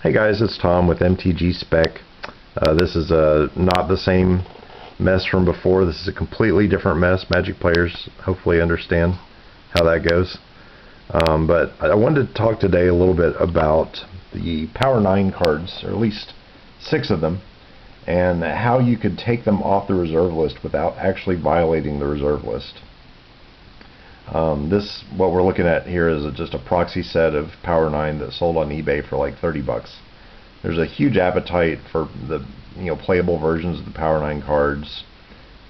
Hey guys, it's Tom with MTG Spec. This is not the same mess from before. This is a completely different mess. Magic players hopefully understand how that goes. But I wanted to talk today a little bit about the Power 9 cards, or at least 6 of them, and how you could take them off the reserve list without actually violating the reserve list. What we're looking at here is just a proxy set of Power 9 that sold on eBay for like 30 bucks. There's a huge appetite for the playable versions of the Power 9 cards.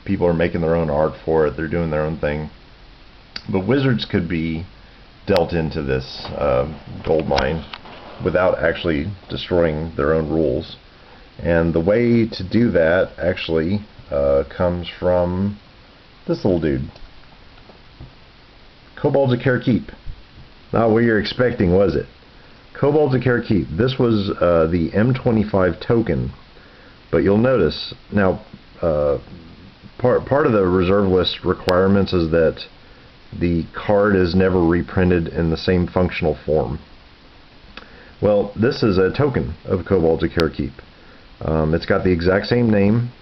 People are making their own art for it. They're doing their own thing. But Wizards could be dealt into this gold mine without actually destroying their own rules. And the way to do that actually comes from this little dude. Kobolds of Keep. Not what you're expecting, was it? Kobolds of Keep. This was the M25 token, but you'll notice now part of the reserve list requirements is that the card is never reprinted in the same functional form. Well, this is a token of Kobolds of Keep. It's got the exact same name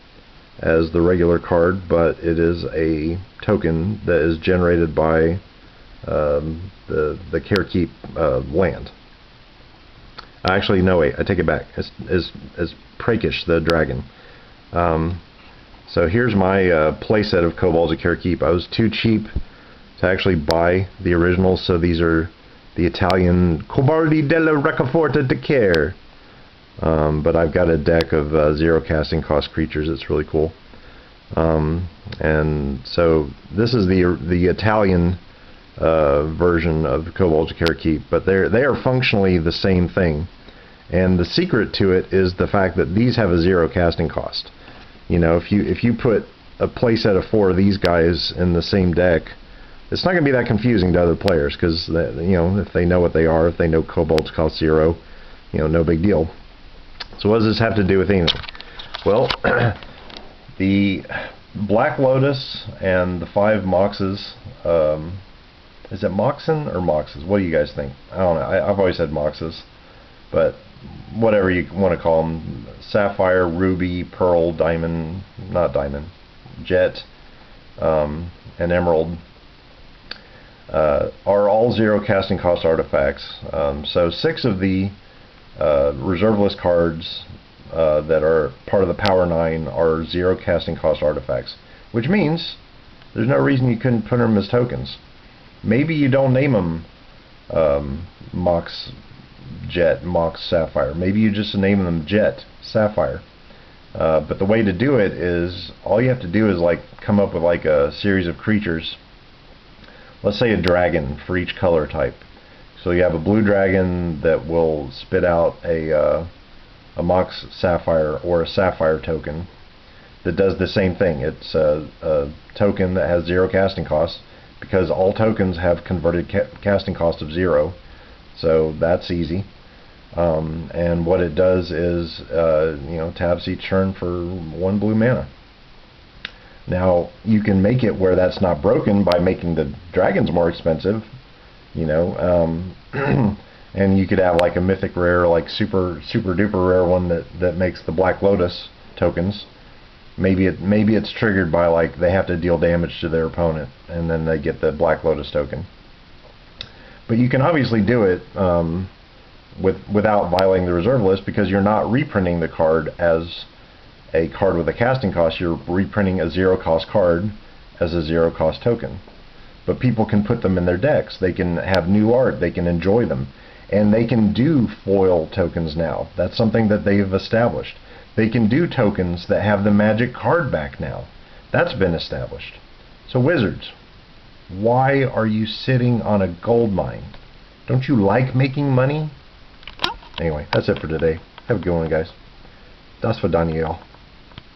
as the regular card, but it is a token that is generated by the Keep land. Actually, no, wait, I take it back. It's Prakish, the dragon. So here's my playset of Kobolds of Keep. I was too cheap to actually buy the originals, so these are the Italian Cobaldi della Roccaforte de Care. But I've got a deck of 0 casting cost creatures. It's really cool. And so this is the Italian version of Kobolds of Keep, but they are functionally the same thing. And the secret to it is the fact that these have a 0 casting cost. If you put a playset of 4 of these guys in the same deck, it's not going to be that confusing to other players, because if they know what they are, if they know kobolds cost 0, no big deal. So what does this have to do with anything? Well, the Black Lotus and the 5 Moxes. Is it Moxen or Moxes? What do you guys think? I don't know. I've always said Moxes, but whatever you want to call them. Sapphire, Ruby, Pearl, Diamond, not Diamond, Jet, and Emerald are all 0 casting cost artifacts. So 6 of the reserve list cards that are part of the Power 9 are 0 casting cost artifacts, which means there's no reason you couldn't put them as tokens. Maybe you don't name them Mox Jet, Mox Sapphire. Maybe you just name them Jet Sapphire. But the way to do it is, all you have to do is come up with a series of creatures. Let's say a dragon for each color type. So you have a blue dragon that will spit out a Mox Sapphire or a Sapphire token that does the same thing. It's a token that has 0 casting costs, because all tokens have converted casting cost of 0, so that's easy. And what it does is taps each turn for 1 blue mana. Now you can make it where that's not broken by making the dragons more expensive, and you could have a mythic rare, super duper rare one that makes the Black Lotus tokens. Maybe it's triggered by they have to deal damage to their opponent, and then they get the Black Lotus token. But you can obviously do it without violating the reserve list, because you're not reprinting the card as a card with a casting cost. You're reprinting a 0 cost card as a 0 cost token. But people can put them in their decks. They can have new art. They can enjoy them, and they can do foil tokens now. That's something that they've established. They can do tokens that have the magic card back now. That's been established. So Wizards, why are you sitting on a gold mine? Don't you like making money? Anyway, that's it for today. Have a good one, guys. Das Vidania, y'all.